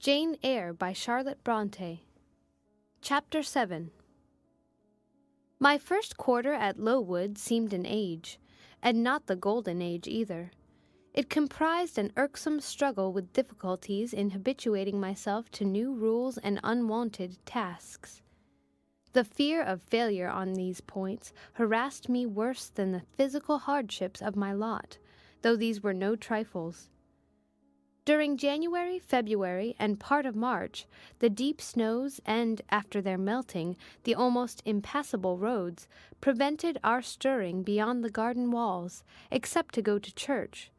Jane Eyre by Charlotte Brontë. Chapter 7. My first quarter at Lowood seemed an age, and not the golden age either. It comprised an irksome struggle with difficulties in habituating myself to new rules and unwonted tasks. The fear of failure on these points harassed me worse than the physical hardships of my lot, though these were no trifles. During January, February, and part of March, the deep snows and, after their melting, the almost impassable roads prevented our stirring beyond the garden walls, except to go to church.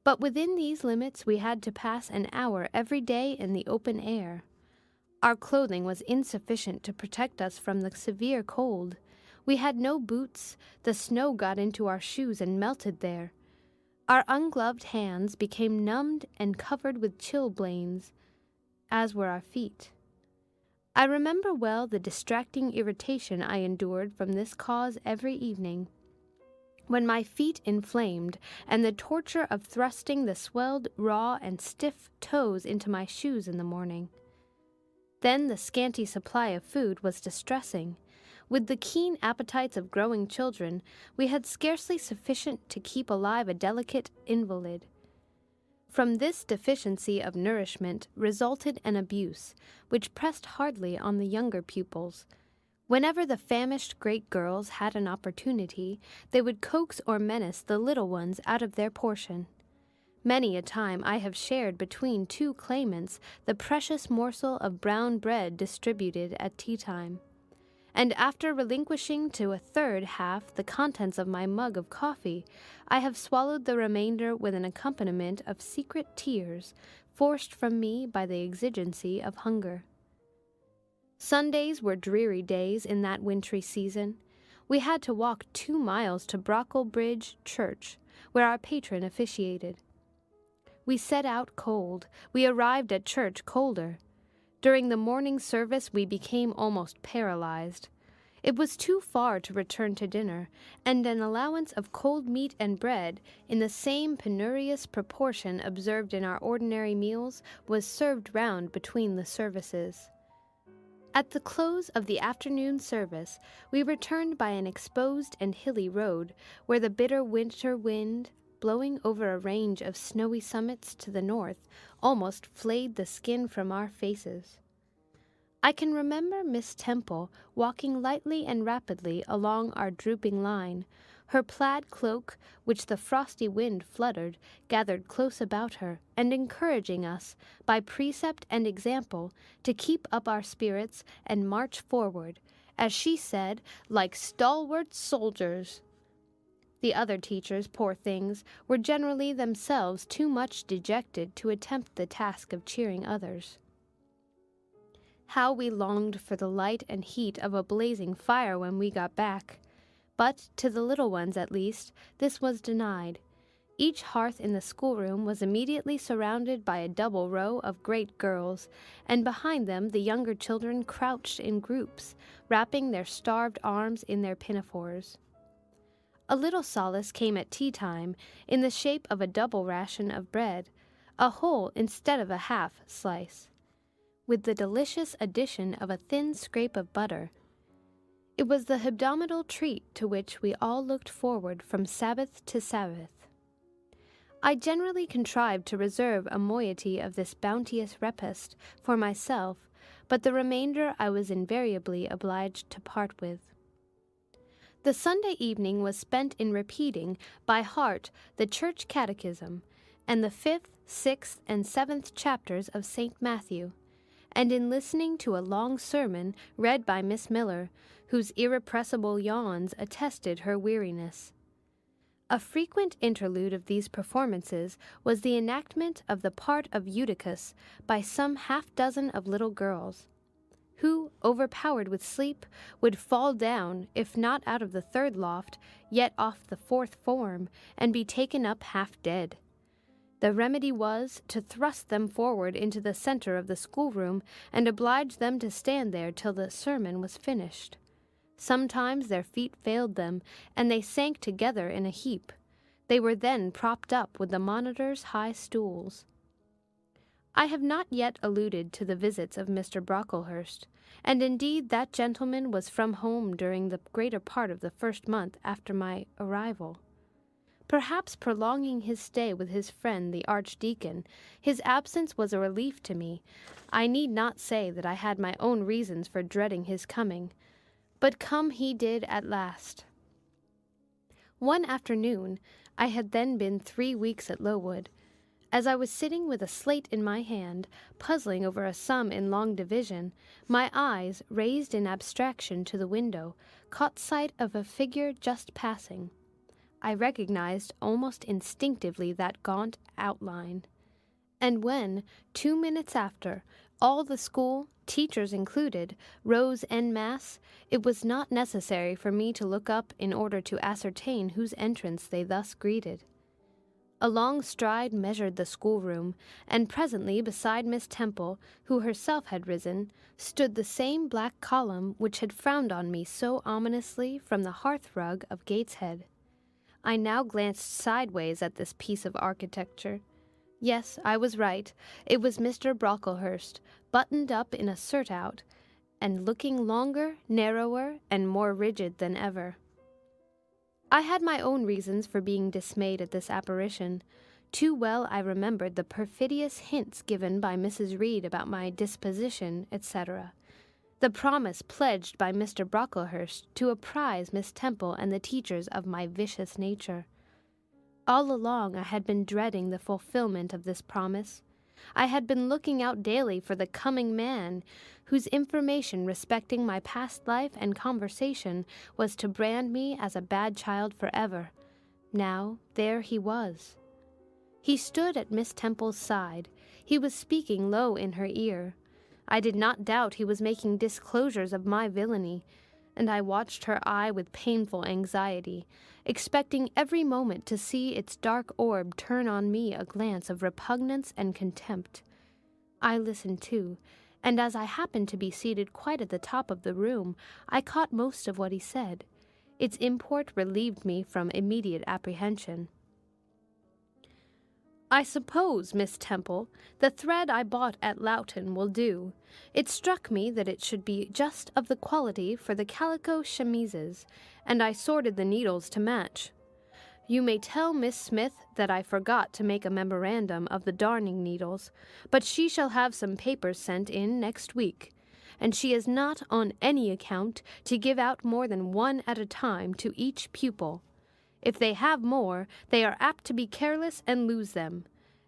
But within these limits we had to pass an hour every day in the open air. Our clothing was insufficient to protect us from the severe cold. We had no boots, the snow got into our shoes and melted there. Our ungloved hands became numbed and covered with chilblains, as were our feet. I remember well the distracting irritation I endured from this cause every evening, when my feet inflamed, and the torture of thrusting the swelled, raw, and stiff toes into my shoes in the morning. Then the scanty supply of food was distressing. With the keen appetites of growing children, we had scarcely sufficient to keep alive a delicate invalid. From this deficiency of nourishment resulted an abuse, which pressed hardly on the younger pupils. Whenever the famished great girls had an opportunity, they would coax or menace the little ones out of their portion. Many a time I have shared between two claimants the precious morsel of brown bread distributed at tea-time. And after relinquishing to a third half the contents of my mug of coffee, I have swallowed the remainder with an accompaniment of secret tears, forced from me by the exigency of hunger. Sundays were dreary days in that wintry season. We had to walk 2 miles to Brocklebridge Church, where our patron officiated. We set out cold. We arrived at church colder. During the morning service we became almost paralyzed. It was too far to return to dinner, and an allowance of cold meat and bread, in the same penurious proportion observed in our ordinary meals, was served round between the services. At the close of the afternoon service we returned by an exposed and hilly road, where the bitter winter wind, blowing over a range of snowy summits to the north, almost flayed the skin from our faces. I can remember Miss Temple walking lightly and rapidly along our drooping line, her plaid cloak, which the frosty wind fluttered, gathered close about her, and encouraging us, by precept and example, to keep up our spirits and march forward, as she said, like stalwart soldiers. The other teachers, poor things, were generally themselves too much dejected to attempt the task of cheering others. How we longed for the light and heat of a blazing fire when we got back! But, to the little ones at least, this was denied. Each hearth in the schoolroom was immediately surrounded by a double row of great girls, and behind them the younger children crouched in groups, wrapping their starved arms in their pinafores. A little solace came at tea-time, in the shape of a double ration of bread, a whole instead of a half slice, with the delicious addition of a thin scrape of butter. It was the hebdomadal treat to which we all looked forward from Sabbath to Sabbath. I generally contrived to reserve a moiety of this bounteous repast for myself, but the remainder I was invariably obliged to part with. The Sunday evening was spent in repeating by heart the church catechism, and the 5th, 6th, and 7th chapters of St. Matthew, and in listening to a long sermon read by Miss Miller, whose irrepressible yawns attested her weariness. A frequent interlude of these performances was the enactment of the part of Eutychus by some half-dozen of little girls, who, overpowered with sleep, would fall down, if not out of the 3rd loft, yet off the 4th form, and be taken up half dead. The remedy was to thrust them forward into the center of the schoolroom, and oblige them to stand there till the sermon was finished. Sometimes their feet failed them, and they sank together in a heap. They were then propped up with the monitor's high stools. I have not yet alluded to the visits of Mr. Brocklehurst, and indeed that gentleman was from home during the greater part of the first month after my arrival. Perhaps prolonging his stay with his friend the Archdeacon, his absence was a relief to me. I need not say that I had my own reasons for dreading his coming, but come he did at last. One afternoon, I had then been 3 weeks at Lowood. As I was sitting with a slate in my hand, puzzling over a sum in long division, my eyes, raised in abstraction to the window, caught sight of a figure just passing. I recognized almost instinctively that gaunt outline. And when, 2 minutes after, all the school, teachers included, rose en masse, it was not necessary for me to look up in order to ascertain whose entrance they thus greeted. A long stride measured the schoolroom, and presently beside Miss Temple, who herself had risen, stood the same black column which had frowned on me so ominously from the hearth-rug of Gateshead. I now glanced sideways at this piece of architecture. Yes, I was right. It was Mr. Brocklehurst, buttoned up in a surtout, and looking longer, narrower, and more rigid than ever. I had my own reasons for being dismayed at this apparition. Too well I remembered the perfidious hints given by Mrs. Reed about my disposition, etc., the promise pledged by Mr. Brocklehurst to apprise Miss Temple and the teachers of my vicious nature. All along I had been dreading the fulfillment of this promise. I had been looking out daily for the coming man, whose information respecting my past life and conversation was to brand me as a bad child forever. Now there he was. He stood at Miss Temple's side. He was speaking low in her ear. I did not doubt he was making disclosures of my villainy, and I watched her eye with painful anxiety, expecting every moment to see its dark orb turn on me a glance of repugnance and contempt. I listened too, and as I happened to be seated quite at the top of the room, I caught most of what he said. Its import relieved me from immediate apprehension. "I suppose, Miss Temple, the thread I bought at Loughton will do. It struck me that it should be just of the quality for the calico chemises, and I sorted the needles to match. You may tell Miss Smith that I forgot to make a memorandum of the darning needles, but she shall have some papers sent in next week, and she is not on any account to give out more than one at a time to each pupil. If they have more, they are apt to be careless and lose them.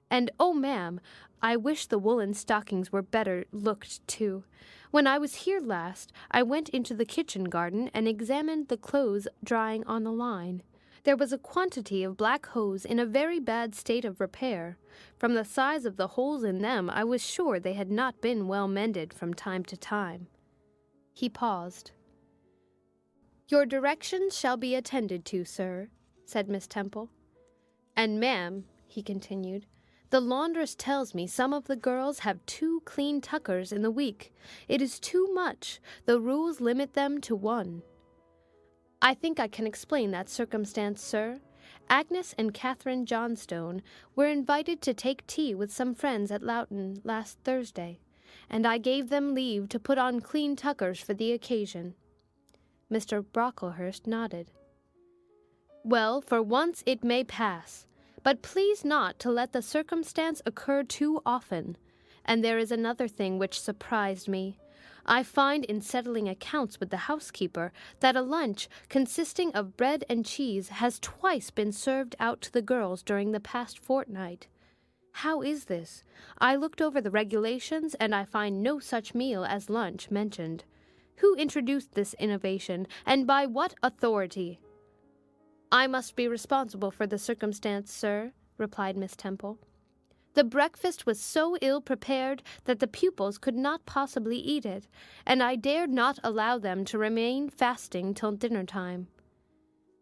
And, oh, ma'am, I wish the woolen stockings were better looked to. When I was here last, I went into the kitchen garden and examined the clothes drying on the line. There was a quantity of black hose in a very bad state of repair. From the size of the holes in them, I was sure they had not been well mended from time to time." He paused. "Your directions shall be attended to, sir," said Miss Temple. "And, ma'am," he continued, "the laundress tells me some of the girls have 2 clean tuckers in the week. It is too much. The rules limit them to 1. "I think I can explain that circumstance, sir. Agnes and Catherine Johnstone were invited to take tea with some friends at Loughton last Thursday, and I gave them leave to put on clean tuckers for the occasion." Mr. Brocklehurst nodded. "Well, for once it may pass, but please not to let the circumstance occur too often. And there is another thing which surprised me. I find in settling accounts with the housekeeper that a lunch consisting of bread and cheese has twice been served out to the girls during the past fortnight. How is this? I looked over the regulations, and I find no such meal as lunch mentioned. Who introduced this innovation, and by what authority?" "I must be responsible for the circumstance, sir," replied Miss Temple. "The breakfast was so ill prepared that the pupils could not possibly eat it, and I dared not allow them to remain fasting till dinner-time."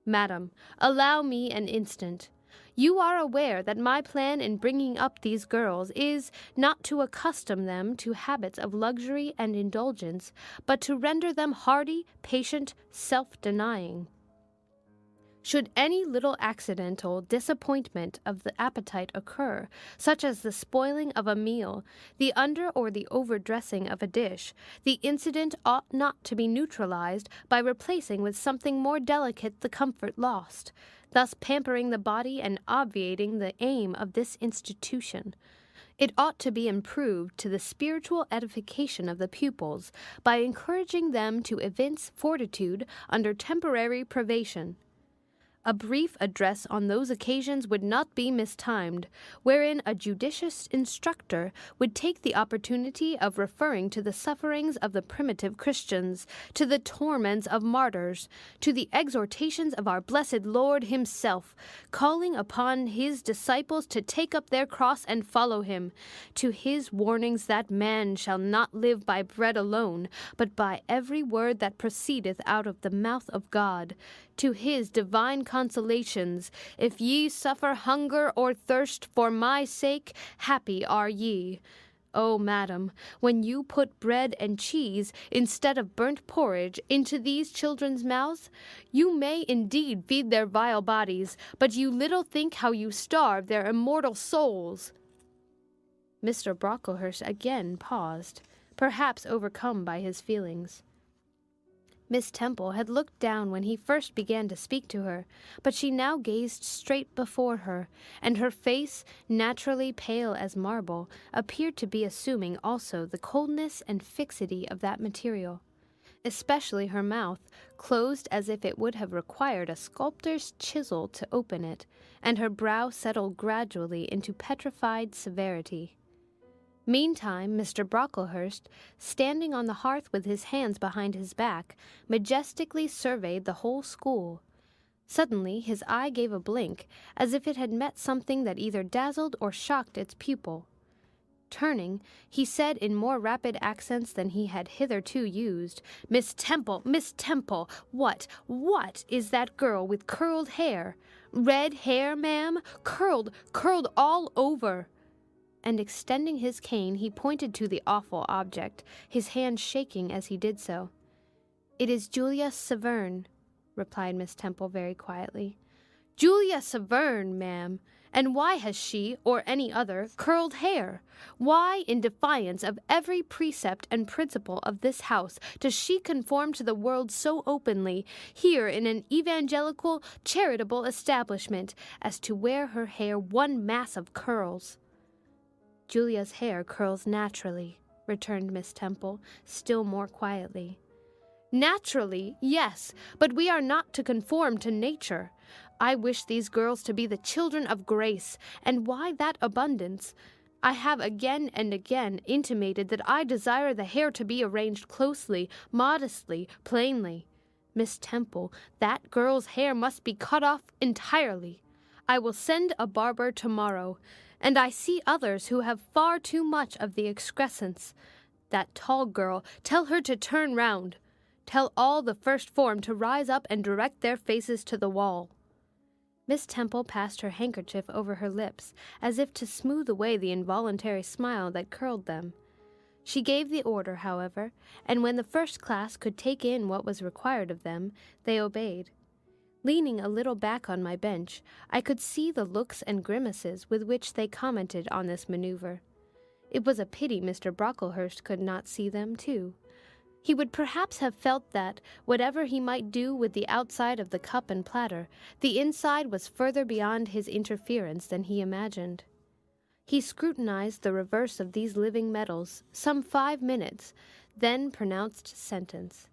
"Madam, allow me an instant. You are aware that my plan in bringing up these girls is not to accustom them to habits of luxury and indulgence, but to render them hardy, patient, self-denying." Should any little accidental disappointment of the appetite occur, such as the spoiling of a meal, the under or the overdressing of a dish, the incident ought not to be neutralized by replacing with something more delicate the comfort lost, thus pampering the body and obviating the aim of this institution. It ought to be improved to the spiritual edification of the pupils by encouraging them to evince fortitude under temporary privation. A brief address on those occasions would not be mistimed, wherein a judicious instructor would take the opportunity of referring to the sufferings of the primitive Christians, to the torments of martyrs, to the exhortations of our blessed Lord himself, calling upon his disciples to take up their cross and follow him, to his warnings that man shall not live by bread alone, but by every word that proceedeth out of the mouth of God, to his divine consolations, if ye suffer hunger or thirst for my sake, happy are ye. O madam, when you put bread and cheese instead of burnt porridge into these children's mouths, you may indeed feed their vile bodies, but you little think how you starve their immortal souls. Mr. Brocklehurst again paused, perhaps overcome by his feelings. Miss Temple had looked down when he first began to speak to her, but she now gazed straight before her, and her face, naturally pale as marble, appeared to be assuming also the coldness and fixity of that material, especially her mouth, closed as if it would have required a sculptor's chisel to open it, and her brow settled gradually into petrified severity. Meantime, Mr. Brocklehurst, standing on the hearth with his hands behind his back, majestically surveyed the whole school. Suddenly his eye gave a blink, as if it had met something that either dazzled or shocked its pupil. Turning, he said in more rapid accents than he had hitherto used, Miss Temple, what is that girl with curled hair? Red hair, ma'am? Curled all over." And extending his cane, he pointed to the awful object, his hand shaking as he did so. "It is Julia Severn," replied Miss Temple very quietly. "Julia Severn, ma'am! And why has she, or any other, curled hair? Why, in defiance of every precept and principle of this house, does she conform to the world so openly, here in an evangelical, charitable establishment, as to wear her hair one mass of curls?" "Julia's hair curls naturally," returned Miss Temple, still more quietly. "Naturally, yes, but we are not to conform to nature. I wish these girls to be the children of grace, and why that abundance? I have again and again intimated that I desire the hair to be arranged closely, modestly, plainly. Miss Temple, that girl's hair must be cut off entirely. I will send a barber tomorrow, and I see others who have far too much of the excrescence. That tall girl, tell her to turn round. Tell all the first form to rise up and direct their faces to the wall." Miss Temple passed her handkerchief over her lips, as if to smooth away the involuntary smile that curled them. She gave the order, however, and when the first class could take in what was required of them, they obeyed. Leaning a little back on my bench, I could see the looks and grimaces with which they commented on this maneuver. It was a pity Mr. Brocklehurst could not see them, too. He would perhaps have felt that, whatever he might do with the outside of the cup and platter, the inside was further beyond his interference than he imagined. He scrutinized the reverse of these living metals some 5 minutes, then pronounced sentence.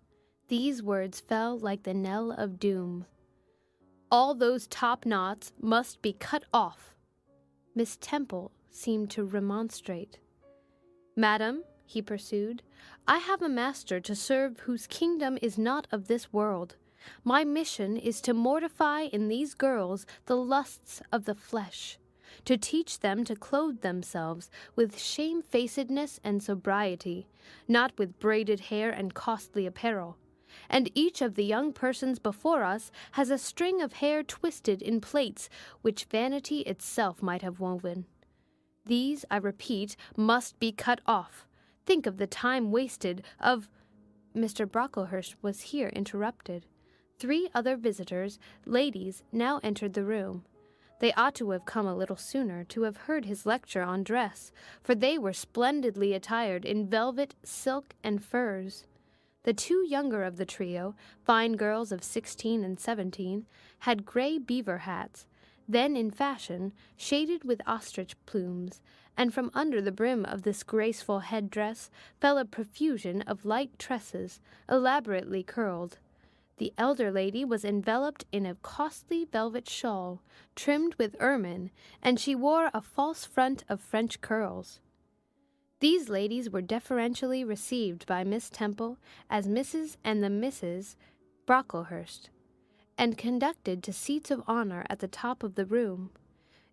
These words fell like the knell of doom. "All those top knots must be cut off." Miss Temple seemed to remonstrate. "Madam," he pursued, "I have a master to serve whose kingdom is not of this world. My mission is to mortify in these girls the lusts of the flesh, to teach them to clothe themselves with shamefacedness and sobriety, not with braided hair and costly apparel. And each of the young persons before us has a string of hair twisted in plaits which vanity itself might have woven. These, I repeat, must be cut off. Think of the time wasted, of—" Mr. Brocklehurst was here interrupted. 3 other visitors, ladies, now entered the room. They ought to have come a little sooner to have heard his lecture on dress, for they were splendidly attired in velvet, silk, and furs. The 2 younger of the trio, fine girls of 16 and 17, had gray beaver hats, then in fashion, shaded with ostrich plumes, and from under the brim of this graceful head-dress fell a profusion of light tresses, elaborately curled. The elder lady was enveloped in a costly velvet shawl, trimmed with ermine, and she wore a false front of French curls. These ladies were deferentially received by Miss Temple as Mrs. and the Misses Brocklehurst, and conducted to seats of honor at the top of the room.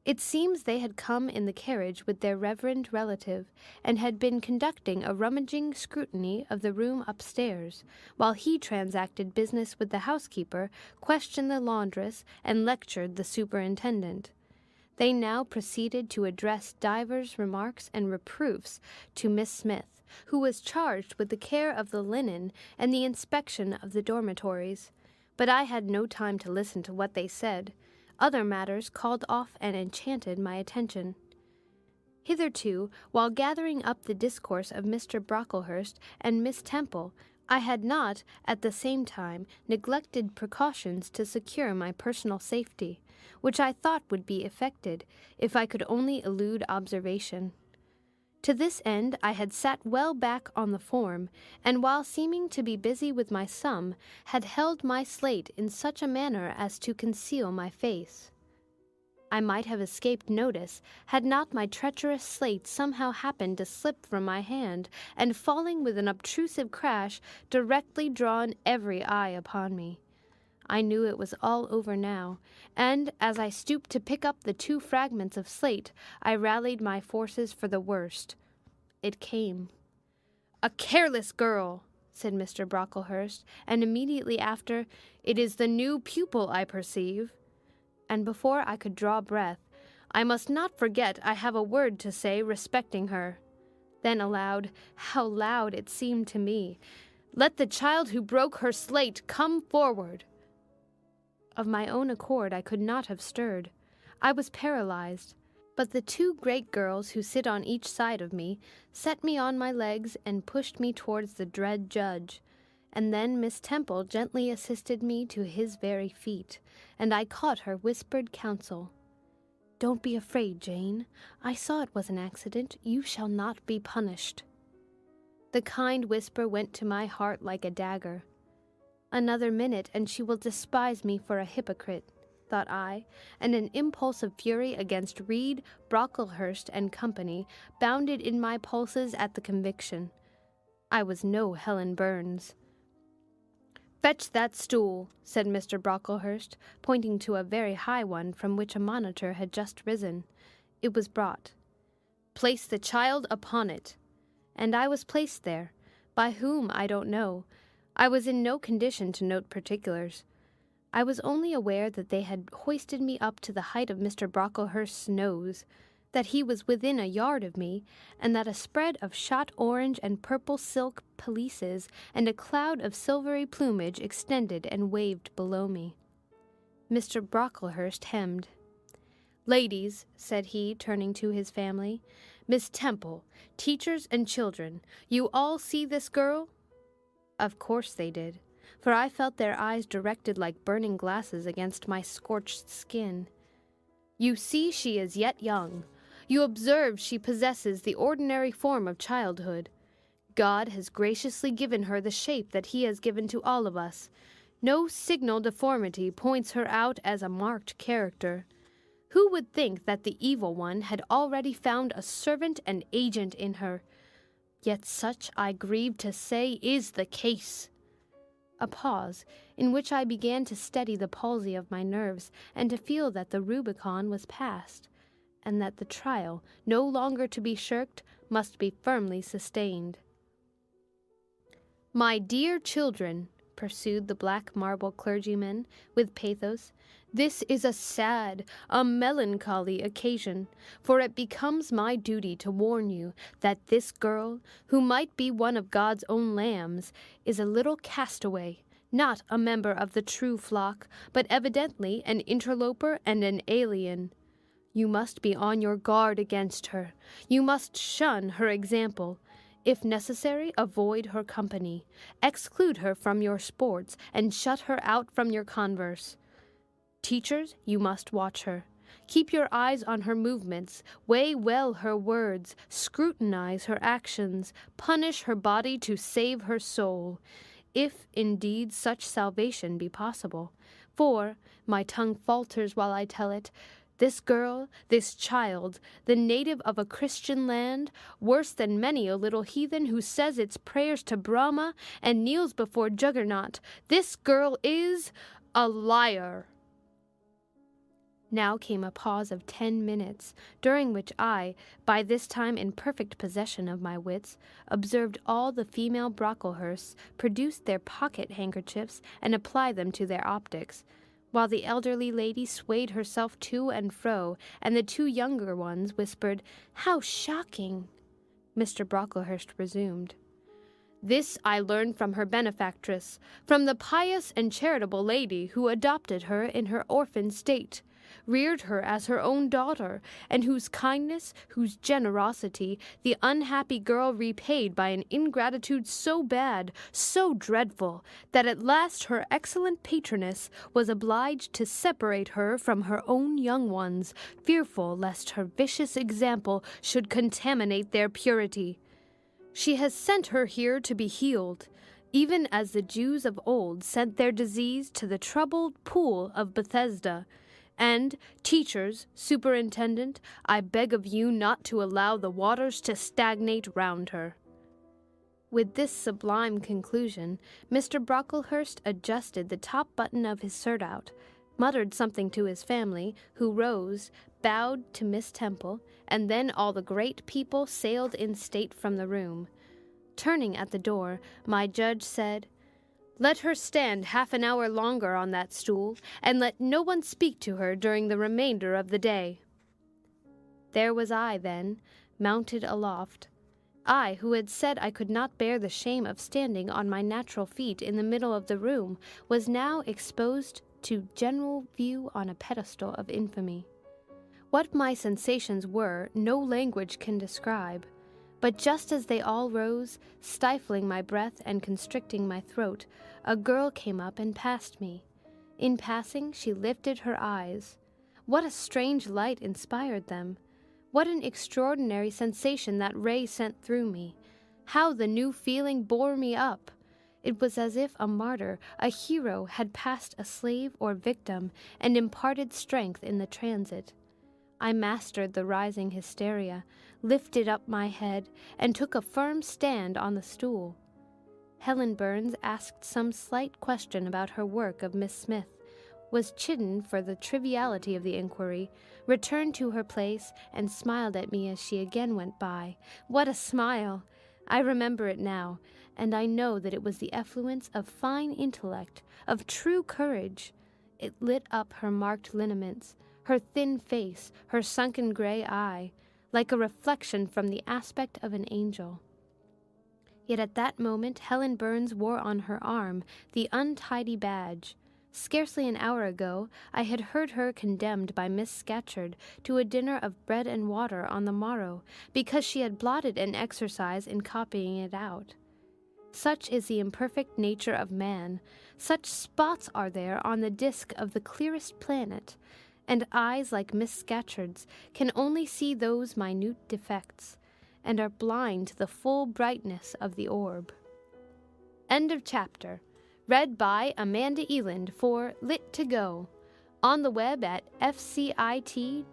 It seems they had come in the carriage with their reverend relative, and had been conducting a rummaging scrutiny of the room upstairs, while he transacted business with the housekeeper, questioned the laundress, and lectured the superintendent. They now proceeded to address divers remarks and reproofs to Miss Smith, who was charged with the care of the linen and the inspection of the dormitories. But I had no time to listen to what they said. Other matters called off and enchanted my attention. Hitherto, while gathering up the discourse of Mr. Brocklehurst and Miss Temple, I had not, at the same time, neglected precautions to secure my personal safety, which I thought would be effected, if I could only elude observation. To this end I had sat well back on the form, and while seeming to be busy with my sum, had held my slate in such a manner as to conceal my face. I might have escaped notice, had not my treacherous slate somehow happened to slip from my hand, and falling with an obtrusive crash, directly drawn every eye upon me. I knew it was all over now, and, as I stooped to pick up the 2 fragments of slate, I rallied my forces for the worst. It came. "A careless girl," said Mr. Brocklehurst, and immediately after, "It is the new pupil, I perceive." And before I could draw breath, "I must not forget I have a word to say respecting her." Then aloud, how loud it seemed to me, "Let the child who broke her slate come forward." Of my own accord I could not have stirred. I was paralyzed. But the 2 great girls who sit on each side of me set me on my legs and pushed me towards the dread judge. And then Miss Temple gently assisted me to his very feet, and I caught her whispered counsel. "Don't be afraid, Jane. I saw it was an accident. You shall not be punished." The kind whisper went to my heart like a dagger. Another minute, and she will despise me for a hypocrite, thought I, and an impulse of fury against Reed, Brocklehurst, and company bounded in my pulses at the conviction. I was no Helen Burns. "Fetch that stool," said Mr. Brocklehurst, pointing to a very high one from which a monitor had just risen. It was brought. "Place the child upon it." And I was placed there. By whom, I don't know. I was in no condition to note particulars. I was only aware that they had hoisted me up to the height of Mr. Brocklehurst's nose, that he was within a yard of me, and that a spread of shot orange and purple silk pelisses and a cloud of silvery plumage extended and waved below me. Mr. Brocklehurst hemmed. "Ladies," said he, turning to his family, "Miss Temple, teachers and children, you all see this girl?" Of course they did, for I felt their eyes directed like burning glasses against my scorched skin. "You see she is yet young. You observe she possesses the ordinary form of childhood. God has graciously given her the shape that he has given to all of us. No signal deformity points her out as a marked character. Who would think that the evil one had already found a servant and agent in her? Yet such, I grieve to say, is the case." A pause, in which I began to steady the palsy of my nerves, and to feel that the Rubicon was passed, and that the trial, no longer to be shirked, must be firmly sustained. "My dear children," pursued the black marble clergyman, with pathos, "this is a sad, a melancholy occasion, for it becomes my duty to warn you that this girl, who might be one of God's own lambs, is a little castaway, Not a member of the true flock, but evidently an interloper and an alien. You must be on your guard against her. You must shun her example. If necessary, avoid her company. Exclude her from your sports, and shut her out from your converse. Teachers, you must watch her. Keep your eyes on her movements, weigh well her words, scrutinize her actions, punish her body to save her soul, if indeed such salvation be possible. For, my tongue falters while I tell it, this girl, this child, the native of a Christian land, worse than many a little heathen who says its prayers to Brahma and kneels before Juggernaut, this girl is a liar. Now came a pause of 10 minutes, during which I, by this time in perfect possession of my wits, observed all the female Brocklehursts produce their pocket-handkerchiefs and apply them to their optics, while the elderly lady swayed herself to and fro, and the 2 younger ones whispered, "How shocking!" Mr. Brocklehurst resumed. "This I learned from her benefactress, from the pious and charitable lady who adopted her in her orphan state, reared her as her own daughter, and whose kindness, whose generosity, the unhappy girl repaid by an ingratitude so bad, so dreadful, that at last her excellent patroness was obliged to separate her from her own young ones, fearful lest her vicious example should contaminate their purity. She has sent her here to be healed, even as the Jews of old sent their disease to the troubled pool of Bethesda. And, teachers, superintendent, I beg of you not to allow the waters to stagnate round her." With this sublime conclusion, Mr. Brocklehurst adjusted the top button of his surtout, muttered something to his family, who rose, bowed to Miss Temple, and then all the great people sailed in state from the room. Turning at the door, my judge said, "Let her stand half an hour longer on that stool, and let no one speak to her during the remainder of the day." There was I, then, mounted aloft. I, who had said I could not bear the shame of standing on my natural feet in the middle of the room, was now exposed to general view on a pedestal of infamy. What my sensations were, no language can describe. But just as they all rose, stifling my breath and constricting my throat, a girl came up and passed me. In passing, she lifted her eyes. What a strange light inspired them! What an extraordinary sensation that ray sent through me! How the new feeling bore me up! It was as if a martyr, a hero, had passed a slave or victim and imparted strength in the transit. I mastered the rising hysteria, lifted up my head, and took a firm stand on the stool. Helen Burns asked some slight question about her work of Miss Smith, was chidden for the triviality of the inquiry, returned to her place, and smiled at me as she again went by. What a smile! I remember it now, and I know that it was the effluence of fine intellect, of true courage. It lit up her marked lineaments, her thin face, her sunken gray eye, like a reflection from the aspect of an angel. Yet at that moment Helen Burns wore on her arm the untidy badge. Scarcely an hour ago I had heard her condemned by Miss Scatcherd to a dinner of bread and water on the morrow, because she had blotted an exercise in copying it out. Such is the imperfect nature of man, such spots are there on the disk of the clearest planet, and eyes like Miss Scatcherd's can only see those minute defects, and are blind to the full brightness of the orb. End of chapter. Read by Amanda Eland for Lit to Go, on the web at fcit.usf.edu.